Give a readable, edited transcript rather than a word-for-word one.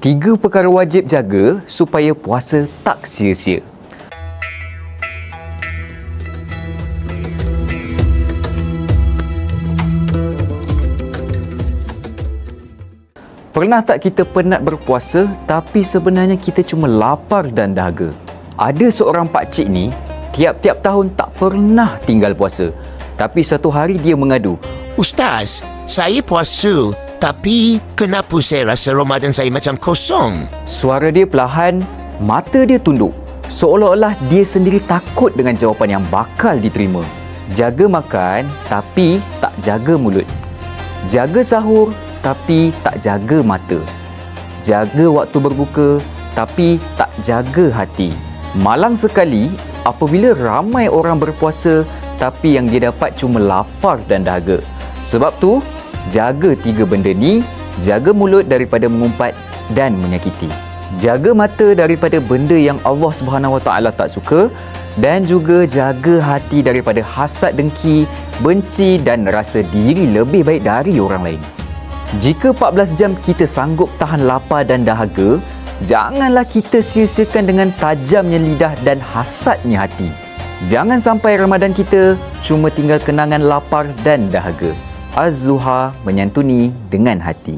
3 perkara wajib jaga supaya puasa tak sia-sia. Pernah tak kita penat berpuasa tapi sebenarnya kita cuma lapar dan dahaga? Ada seorang pakcik ni, tiap-tiap tahun tak pernah tinggal puasa. Tapi satu hari dia mengadu, Ustaz, saya puasa, tapi kenapa saya rasa Ramadan saya macam kosong? suara dia perlahan, mata dia tunduk. Seolah-olah dia sendiri takut dengan jawapan yang bakal diterima. Jaga makan tapi tak jaga mulut. Jaga sahur tapi tak jaga mata. Jaga waktu berbuka tapi tak jaga hati. Malang sekali apabila ramai orang berpuasa tapi yang dia dapat cuma lapar dan dahaga. Sebab tu, jaga 3 benda ni, jaga mulut daripada mengumpat dan menyakiti. Jaga mata daripada benda yang Allah SWT tak suka dan juga jaga hati daripada hasad dengki, benci dan rasa diri lebih baik dari orang lain. Jika 14 jam kita sanggup tahan lapar dan dahaga, janganlah kita sia-siakan dengan tajamnya lidah dan hasadnya hati. Jangan sampai Ramadan kita cuma tinggal kenangan lapar dan dahaga. Az-Zuha menyantuni dengan hati.